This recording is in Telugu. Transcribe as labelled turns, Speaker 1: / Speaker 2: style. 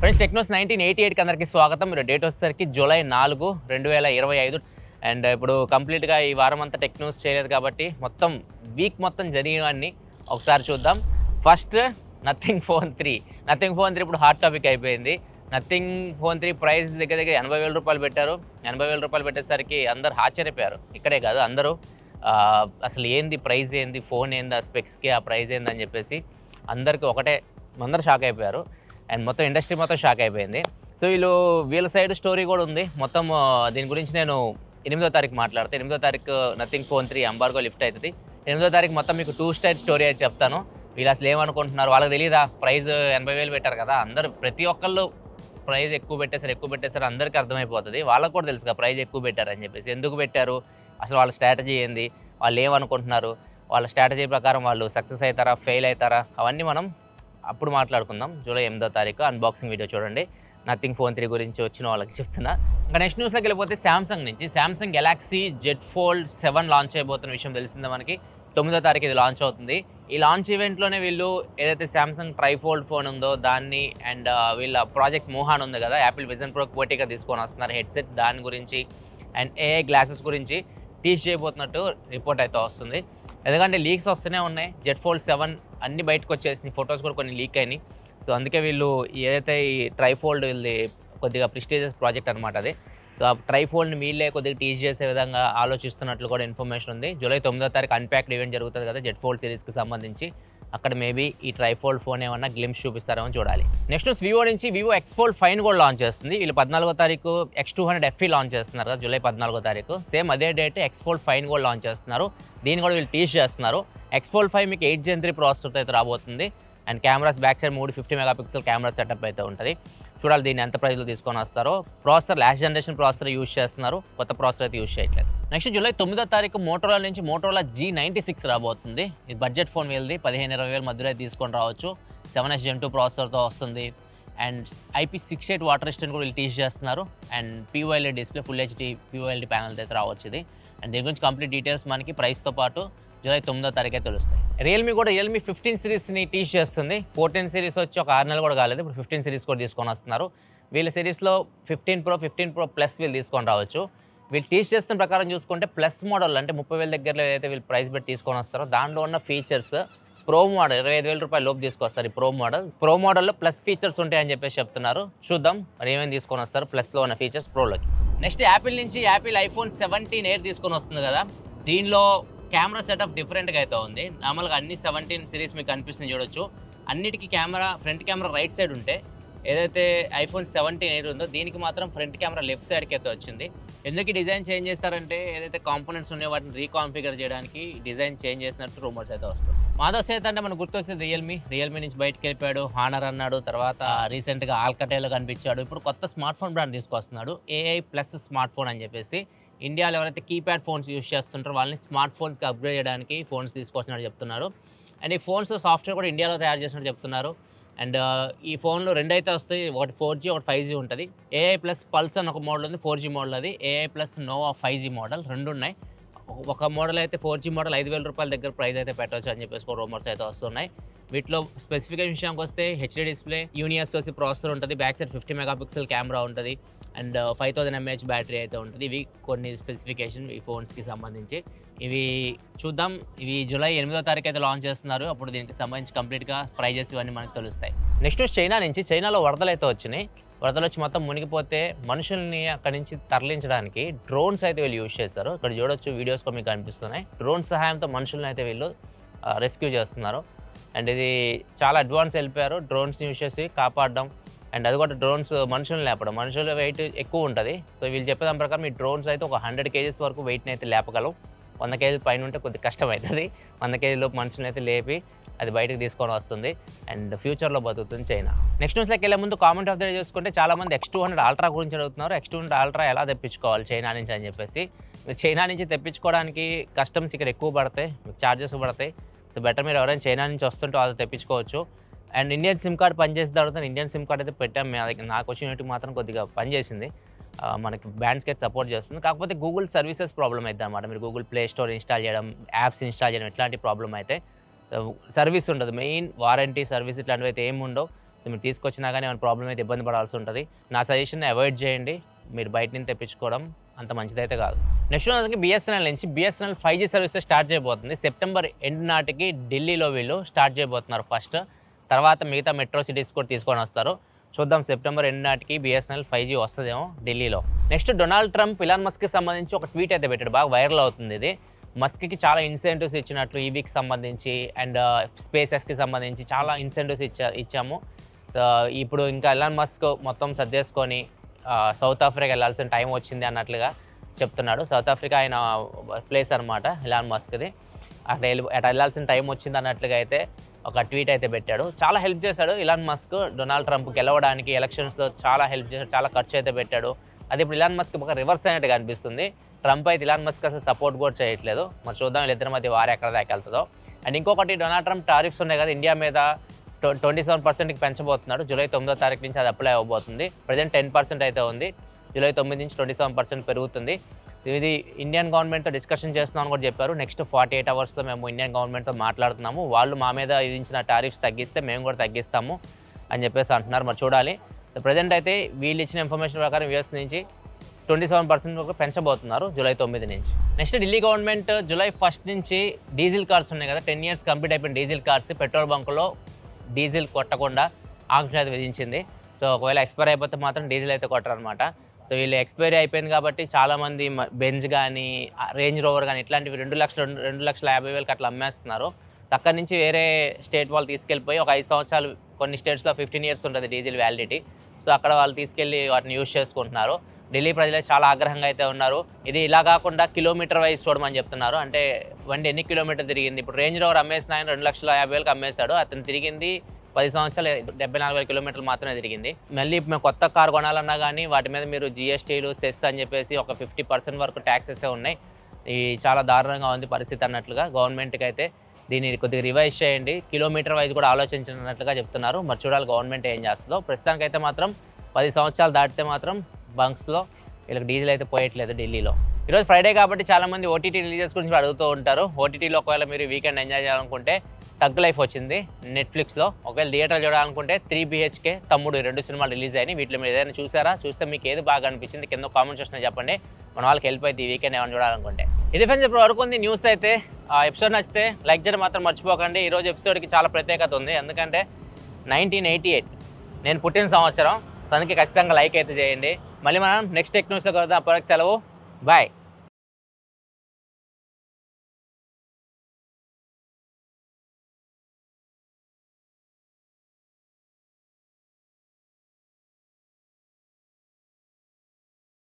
Speaker 1: ఫ్రెండ్స్ టెక్నోస్ 1988కి అందరికీ స్వాగతం. మీరు డేట్ వచ్చేసరికి జూలై 4, 2025 అండ్ ఇప్పుడు కంప్లీట్గా ఈ వారం అంతా టెక్నోస్ చేయలేదు కాబట్టి మొత్తం వీక్ మొత్తం జరిగినవన్నీ ఒకసారి చూద్దాం. ఫస్ట్ నథింగ్ ఫోన్ 3 ఇప్పుడు హాట్ టాపిక్ అయిపోయింది. నథింగ్ ఫోన్ 3 ప్రైస్ దగ్గర 80,000 రూపాయలు పెట్టారు. 80,000 రూపాయలు పెట్టేసరికి అందరు ఆశ్చర్యపోయారు. ఇక్కడే కాదు అందరూ అసలు ఏంది ప్రైస్ ఏంది, ఫోన్ ఏంది, ఆ స్పెక్స్కి ఆ ప్రైస్ ఏంది అని చెప్పేసి అందరికీ అందరూ షాక్ అయిపోయారు. అండ్ మొత్తం ఇండస్ట్రీ మొత్తం షాక్ అయిపోయింది. సో వీళ్ళ సైడ్ స్టోరీ కూడా ఉంది. మొత్తం దీని గురించి నేను 8వ తారీఖు మాట్లాడతాను. 8వ తారీఖు నథింగ్ ఫోన్ 3 ఎంబార్గో లిఫ్ట్ అవుతుంది. 8వ తారీఖు మొత్తం మీకు 2 స్టైల్ స్టోరీ అయితే చెప్తాను. వీళ్ళు అసలు ఏమనుకుంటున్నారు, వాళ్ళకి తెలియదా ప్రైస్ 80,000 పెట్టారు కదా, అందరూ ప్రతి ఒక్కళ్ళు ప్రైస్ ఎక్కువ పెట్టేశారు అందరికీ అర్థమైపోతుంది. వాళ్ళకు కూడా తెలుసు ప్రైస్ ఎక్కువ పెట్టారని చెప్పేసి. ఎందుకు పెట్టారు, అసలు వాళ్ళ స్ట్రాటజీ ఏంది, వాళ్ళు ఏమనుకుంటున్నారు, వాళ్ళ స్ట్రాటజీ ప్రకారం వాళ్ళు సక్సెస్ అవుతారా ఫెయిల్ అవుతారా, అవన్నీ మనం అప్పుడు మాట్లాడుకుందాం. జూలై 8వ తారీఖు అన్బాక్సింగ్ వీడియో చూడండి. నథింగ్ ఫోన్ 3 గురించి వచ్చిన వాళ్ళకి చెప్తున్నా. ఇంకా నెక్స్ట్ న్యూస్లోకి వెళ్ళిపోతే Samsung Galaxy Z Fold 7 launch అయిపోతున్న విషయం తెలిసిందే మనకి. 9వ తారీఖు ఇది లాంచ్ అవుతుంది. ఈ లాంచ్ ఈవెంట్లోనే వీళ్ళు ఏదైతే శాంసంగ్ ట్రైఫోల్డ్ ఫోన్ ఉందో దాన్ని అండ్ వీళ్ళ ప్రాజెక్ట్ మోహాన్ ఉంది కదా, యాపిల్ విజన్ ప్రో పోటీగా తీసుకొని వస్తున్నారు హెడ్సెట్, దాని గురించి అండ్ ఏఐ గ్లాసెస్ గురించి టీచ్ చేయబోతున్నట్టు రిపోర్ట్ అయితే వస్తుంది. ఎందుకంటే లీక్స్ వస్తూనే ఉన్నాయి. జెడ్ ఫోల్డ్ 7 అన్ని బయటకు వచ్చేసినాయి, ఫొటోస్ కూడా కొన్ని లీక్ అయినాయి. సో అందుకే వీళ్ళు ఏదైతే ఈ ట్రైఫోల్డ్ వీళ్ళది కొద్దిగా ప్రెస్టీజియస్ ప్రాజెక్ట్ అనమాట అది. సో ఆ ట్రైఫోల్డ్ని వీళ్ళే కొద్దిగా టీచ్ చేసే విధంగా ఆలోచిస్తున్నట్లు కూడా ఇన్ఫర్మేషన్ ఉంది. జూలై 9వ తారీఖు అన్ప్యాక్డ్ ఈవెంట్ జరుగుతుంది కదా జెడ్ ఫోల్డ్ సిరీస్కి సంబంధించి. అక్కడ మేబీ ఈ ట్రైఫోల్డ్ ఫోన్ ఏమన్నా గ్లిమ్స్ చూపిస్తారేమో చూడాలి. నెక్స్ట్ వివో నుంచి వివో ఎక్స్ ఫోల్డ్ 5 కూడా లాంచ్ చేస్తుంది. వీళ్ళు 14వ తారీఖు X200 FE లాంచ్ చేస్తున్నారు కదా జూలై 14వ తారీఖు. సేమ్ అదే డేట్ ఎక్స్ ఫోల్డ్ 5 కూడా లాంచ్ చేస్తున్నారు. దీన్ని కూడా వీళ్ళు టీచ్ చేస్తున్నారు. ఎక్స్ ఫోల్డ్ 5 మీకు 8 Gen 3 ప్రాసెసర్తో అయితే రాబోతుంది. And cameras back side 3 50 megapixel camera setup అయితే ఉంటుంది. చూడాలి దీన్ని ఎంత ప్రైస్లో తీసుకొని వస్తారో. Processor last generation processor use చేస్తున్నారు, కొత్త ప్రాసెసర్ అయితే యూజ్ చేయట్లేదు. నెక్స్ట్ జూలై 9వ తారీఖు మోటోరోలా నుంచి మోటోరోలా G96 రాబోతుంది. ఇది బడ్జెట్ ఫోన్ వీళ్ళది, 15-20 మధ్యలో తీసుకొని రావచ్చు. 7S Gen 2 ప్రాసెసర్తో వస్తుంది. అండ్ IP68 వాటర్ రెసిస్టెంట్ కూడా వీళ్ళు టీచ్ చేస్తున్నారు. And POLED display, full HD POLED panel అయితే రావచ్చు ఇది. అండ్ దీని గురించి కంప్లీట్ డీటెయిల్స్ మనకి ప్రైస్తో పాటు జూలై 9వ తారీఖే తెలుస్తాయి. రియల్మీ 15 సిరీస్ని టీచ్ చేస్తుంది. 14 సిరీస్ వచ్చి ఒక 6 నెలలు కూడా కాలేదు, ఇప్పుడు 15 సిరీస్ కూడా తీసుకొని వస్తున్నారు. వీళ్ళ సిరీస్లో 15 Pro ప్లస్ వీళ్ళు తీసుకొని రావచ్చు. వీళ్ళు టీచ్ చేస్తున్న ప్రకారం చూసుకుంటే ప్లస్ మోడల్ అంటే 30,000 దగ్గరలో ఏదైతే వీళ్ళు ప్రైస్ పెట్టి తీసుకొని వస్తారో దాంట్లో ఉన్న ఫీచర్స్ ప్రో మోడల్ 25,000 రూపాయల లోపు తీసుకొస్తారు. ఈ ప్రో మోడల్లో ప్లస్ ఫీచర్స్ ఉంటాయని చెప్పేసి చెప్తున్నారు. చూద్దాం మరి ఏమేమి తీసుకొని వస్తారు ప్లస్లో ఉన్న ఫీచర్స్ ప్రోలోకి. నెక్స్ట్ యాపిల్ నుంచి ఐఫోన్ 17 ఎయిర్ తీసుకొని వస్తుంది కదా, దీనిలో కెమెరా సెటప్ డిఫరెంట్గా అయితే ఉంది. నార్మల్గా అన్ని 17 సిరీస్ మీకు కనిపిస్తుంది చూడొచ్చు. అన్నిటికీ ఫ్రంట్ కెమెరా రైట్ సైడ్ ఉంటే ఏదైతే ఐఫోన్ 17 ఎయిర్ ఉందో దీనికి మాత్రం ఫ్రంట్ కెమెరా లెఫ్ట్ సైడ్కి అయితే వచ్చింది. ఎందుకు డిజైన్ చేంజ్ చేస్తారంటే ఏదైతే కాంపోనెంట్స్ ఉన్నాయో వాటిని రీకాన్ఫిగర్ చేయడానికి డిజైన్ చేంజ్ చేసినట్టు రూమర్స్ అయితే వస్తుంది. మాధవ్ సేత్ అంటే మనకు గుర్తొచ్చేది రియల్మీ నుంచి బయటకు వెళ్ళిపోయాడు, హానర్ అన్నాడు, తర్వాత రీసెంట్గా ఆల్కటేలో కనిపించాడు. ఇప్పుడు కొత్త స్మార్ట్ ఫోన్ బ్రాండ్ తీసుకొస్తున్నాడు, AI ప్లస్ స్మార్ట్ ఫోన్ అని చెప్పేసి. ఇండియాలో ఎవరైతే కీప్యాడ్ ఫోన్స్ యూజ్ చేస్తుంటారో వాళ్ళని స్మార్ట్ ఫోన్స్కి అప్గ్రేడ్ చేయడానికి ఫోన్స్ తీసుకొచ్చినట్టు చెప్తున్నారు. అండ్ ఈ ఫోన్స్ సాఫ్ట్వేర్ కూడా ఇండియాలో తయారు చేసినట్టు చెప్తున్నారు. అండ్ ఈ ఫోన్లో 2 అయితే వస్తాయి, ఒకటి 4G ఒకటి 5G ఉంటుంది. AI ప్లస్ పల్స్ అని ఒక మోడల్ ఉంది, 4G మోడల్ అది. AI plus Noah 5G model 2 ఉన్నాయి. ఒక మోడల్ అయితే 4G మోడల్ 5,000 రూపాయల దగ్గర ప్రైస్ అయితే పెట్టవచ్చు అని చెప్పేసి రూమర్స్ అయితే వస్తున్నాయి. వీటిలో స్పెసిఫికేషన్ విషయానికి వస్తే HD డిస్ప్లే, UniSoC ప్రాసెసర్ ఉంటుంది, బ్యాక్ సైడ్ 50 మెగాపిక్సెల్ కెమెరా ఉంటుంది, అండ్ 5000 mAh బ్యాటరీ అయితే ఉంటుంది. ఇవి కొన్ని స్పెసిఫికేషన్ ఈ ఫోన్స్కి సంబంధించి. ఇవి చూద్దాం. ఇవి జూలై 8వ తారీఖు అయితే లాంచ్ చేస్తున్నారు. అప్పుడు దీనికి సంబంధించి కంప్లీట్గా ప్రైజెస్ ఇవన్నీ మనకు తెలుస్తాయి. నెక్స్ట్ చైనాలో వరదలు అయితే వచ్చినాయి. వరదలు వచ్చి మొత్తం మునిగిపోతే మనుషుల్ని అక్కడి నుంచి తరలించడానికి డ్రోన్స్ అయితే వీళ్ళు యూజ్ చేస్తారు. ఇక్కడ చూడొచ్చు, వీడియోస్ కూడా మీకు కనిపిస్తున్నాయి. డ్రోన్ సహాయంతో మనుషుల్ని అయితే వీళ్ళు రెస్క్యూ చేస్తున్నారు. అండ్ ఇది చాలా అడ్వాన్స్ వెళ్ళిపోయారు డ్రోన్స్ని యూజ్ చేసి కాపాడడం. అండ్ అది కూడా డ్రోన్స్ మనుషులను లేపడం, మనుషుల వెయిట్ ఎక్కువ ఉంటుంది. సో వీళ్ళు చెప్పేదాని ప్రకారం ఈ డ్రోన్స్ అయితే ఒక 100 kgs వరకు వెయిట్ని అయితే లేపగలవు. 100 kg పైన ఉంటే కొద్దిగా కష్టం అవుతుంది. 100 kg లోపు మనుషులను అయితే లేపి అది బయటకు తీసుకొని వస్తుంది. అండ్ ఫ్యూచర్లో బతుకుతుంది చైనా. నెక్స్ట్ న్యూస్లోకి వెళ్ళే ముందు కామెంట్ ఆఫ్ ద డే చూసుకుంటే చాలామంది X200 Ultra గురించి అడుగుతున్నారు. X200 Ultra ఎలా తెప్పించుకోవాలి చైనా నుంచి అని చెప్పేసి. మీరు చైనా నుంచి తెప్పించుకోవడానికి కస్టమ్స్ ఇక్కడ ఎక్కువ పడతాయి, మీకు ఛార్జెస్ పడతాయి. సో బెటర్ మీరు ఎవరైనా చైనా నుంచి వస్తుంటే వాళ్ళు తెప్పించుకోవచ్చు. అండ్ ఇండియన్ సిమ్ కార్డ్ పనిచేసి తర్వాత ఇండియన్ సిమ్ కార్డ్ అయితే పెట్టాం. నాకు వచ్చినట్టు మాత్రం కొద్దిగా పనిచేసింది. మనకి బ్యాండ్స్కి అయితే సపోర్ట్ చేస్తుంది. కాకపోతే గూగుల్ సర్వీసెస్ ప్రాబ్లం అయితే అన్నమాట. మీరు గూగుల్ ప్లే స్టోర్ ఇన్స్టాల్ చేయడం, యాప్స్ ఇన్స్టాల్ చేయడం ఇట్లాంటి ప్రాబ్లం అయితే సర్వీస్ ఉండదు. మెయిన్ వారంటీ సర్వీస్ ఇట్లాంటివి అయితే ఏమి ఉండవు. సో మీరు తీసుకొచ్చినా కానీ ఏమైనా ప్రాబ్లం అయితే ఇబ్బంది పడాల్సి ఉంటుంది. నా సజెషన్ అవాయిడ్ చేయండి, మీరు బయట నుంచి తెప్పించుకోవడం అంత మంచిదైతే కాదు. నెక్స్ట్ వచ్చి బిఎస్ఎన్ఎల్ నుంచి బిఎస్ఎన్ఎల్ 5G సర్వీసెస్ స్టార్ట్ చేయబోతుంది. సెప్టెంబర్ ఎండ్ నాటికి ఢిల్లీలో వీళ్ళు స్టార్ట్ చేయబోతున్నారు ఫస్ట్. తర్వాత మిగతా మెట్రో సిటీస్ కూడా తీసుకొని వస్తారు. చూద్దాం సెప్టెంబర్ ఎండ్ నాటికి బిఎస్ఎన్ఎల్ 5G వస్తుందేమో ఢిల్లీలో. నెక్స్ట్ డొనాల్డ్ ట్రంప్ ఇలాన్ మస్క్కి సంబంధించి ఒక ట్వీట్ అయితే పెట్టాడు, బాగా వైరల్ అవుతుంది ఇది. మస్క్కి చాలా ఇన్సెంటివ్స్ ఇచ్చినట్లు ఈవీకి సంబంధించి అండ్ స్పేస్ ఎక్స్కి సంబంధించి చాలా ఇన్సెంటివ్స్ ఇచ్చాము. ఇప్పుడు ఇంకా ఇలాన్ మస్క్ మొత్తం సర్దేసుకొని సౌత్ ఆఫ్రికా వెళ్ళాల్సిన టైం వచ్చింది అన్నట్లుగా చెప్తున్నాడు. సౌత్ ఆఫ్రికా ఆయన ప్లేస్ అనమాట ఇలాన్ మస్క్ది. అక్కడ వెళ్ళాల్సిన టైం వచ్చింది అన్నట్లుగా అయితే ఒక ట్వీట్ అయితే పెట్టాడు. చాలా హెల్ప్ చేశాడు ఇలాన్ మస్క్ డొనాల్డ్ ట్రంప్ గెలవడానికి. ఎలక్షన్స్లో చాలా హెల్ప్ చేశాడు, చాలా ఖర్చు అయితే పెట్టాడు. అది ఇప్పుడు ఇలాన్ మస్క్ ఒక రివర్స్ అయినట్టుగా అనిపిస్తుంది. ట్రంప్ అయితే ఇలాన్ మస్క్ అసలు సపోర్ట్ కూడా చేయట్లేదు. మరి చూద్దాం వీళ్ళిద్దరి మధ్య వారు ఎక్కడ దాకా వెళ్తుందో. అండ్ ఇంకొకటి డొనాల్డ్ ట్రంప్ టారిఫ్స్ ఉన్నాయి కదా ఇండియా మీద 27%కి పెంచబోతున్నాడు. జూలై 9వ తారీఖు నుంచి అది అప్లై అవ్వబోతుంది. ప్రజెంట్ 10% అయితే ఉంది. జూలై 9 నుంచి 27% పెరుగుతుంది. ఇది ఇండియన్ గవర్నమెంట్తో డిస్కషన్ చేస్తున్నామని కూడా చెప్పారు. నెక్స్ట్ 48 అవర్స్లో మేము ఇండియన్ గవర్నమెంట్తో మాట్లాడుతున్నాము. వాళ్ళు మా మీద విధించిన టారిఫ్స్ తగ్గిస్తే మేము కూడా తగ్గిస్తాము అని చెప్పేసి అంటున్నారు. మరి చూడాలి. ప్రజెంట్ అయితే వీళ్ళు ఇచ్చిన ఇన్ఫర్మేషన్ ప్రకారం యూఎస్ నుంచి 27% వరకు పెంచబోతున్నారు జూలై 9 నుంచి. నెక్స్ట్ ఢిల్లీ గవర్నమెంట్ జూలై 1 నుంచి డీజిల్ కార్స్ ఉన్నాయి కదా, 10 years కంప్లీట్ అయిపోయిన డీజిల్ కార్స్ పెట్రోల్ బంకులో డీజిల్ కొట్టకుండా ఆంక్షలు అయితే విధించింది. సో ఒకవేళ ఎక్స్పైర్ అయిపోతే మాత్రం డీజిల్ అయితే కొట్టరనమాట. సో వీళ్ళు ఎక్స్పైరీ అయిపోయింది కాబట్టి చాలామంది బెంజ్ కానీ రేంజ్ రోవర్ కానీ ఇట్లాంటివి 2,50,000 అట్లా అమ్మేస్తున్నారు. అక్కడి నుంచి వేరే స్టేట్ వాళ్ళు తీసుకెళ్ళిపోయి ఒక 5 సంవత్సరాలు, కొన్ని స్టేట్స్లో 15 years ఉంటుంది డీజిల్ వ్యాలిడిటీ. సో అక్కడ వాళ్ళు తీసుకెళ్ళి వాటిని యూజ్ చేసుకుంటున్నారు. ఢిల్లీ ప్రజలే చాలా ఆగ్రహంగా అయితే ఉన్నారు. ఇది ఇలా కాకుండా కిలోమీటర్ వైజ్ చూడమని చెప్తున్నారు. అంటే బండి ఎన్ని కిలోమీటర్ తిరిగింది. ఇప్పుడు రేంజ్ రోవర్ అమ్మేసిన ఆయన 2,50,000కి అమ్మేశాడు. అతను తిరిగింది 10 సంవత్సరాలు 74,000 కిలోమీటర్లు మాత్రమే తిరిగింది. మళ్ళీ మేము కొత్త కారు కొనాలన్నా కానీ వాటి మీద మీరు జిఎస్టీలు సెస్ అని చెప్పేసి ఒక 50% వరకు ట్యాక్సెసే ఉన్నాయి. ఇది చాలా దారుణంగా ఉంది పరిస్థితి అన్నట్లుగా గవర్నమెంట్కి అయితే దీన్ని కొద్దిగా రివైజ్ చేయండి, కిలోమీటర్ వైజ్ కూడా ఆలోచించినట్లుగా చెప్తున్నారు. మరి చూడాలి గవర్నమెంట్ ఏం చేస్తుందో. ప్రస్తుతానికైతే మాత్రం 10 సంవత్సరాలు దాటితే మాత్రం బంక్స్లో వీళ్ళకి డీజిల్ అయితే పోయట్లేదు ఢిల్లీలో. ఈరోజు ఫ్రైడే కాబట్టి చాలామంది ఓటీటీ రిలీజెస్ గురించి అడుగుతూ ఉంటారు. ఓటీటీలో ఒకవేళ మీరు వీకెండ్ ఎంజాయ్ చేయాలనుకుంటే టగ్ లైఫ్ వచ్చింది నెట్ఫ్లిక్స్లో. ఒకవేళ థియేటర్ చూడాలనుకుంటే 3 BHK తమ్ముడు 2 సినిమాలు రిలీజ్ అయినాయి. వీటిలో మీరు ఏదైనా చూసారా? చూస్తే మీకు ఏది బాగా అనిపించింది కింద కామెంట్ సెక్షన్లో చెప్పండి. మన వాళ్ళకి హెల్ప్ అయితే ఈ వీకెండ్ ఏమైనా చూడాలనుకుంటే. ఇది ఫ్రెండ్స్ ఇప్పుడు వరకు ఉంది న్యూస్ అయితే. ఆ ఎపిసోడ్ నచ్చితే లైక్ చేయడం మాత్రం మర్చిపోకండి. ఈరోజు ఎపిసోడ్కి చాలా ప్రత్యేకత ఉంది. ఎందుకంటే 1988 నేను పుట్టిన సంవత్సరం. దానికి ఖచ్చితంగా లైక్ అయితే చేయండి. మళ్ళీ మనం నెక్స్ట్ టెక్ న్యూస్లో కలుద్దాం. అప్పటికి సెలవు, బాయ్.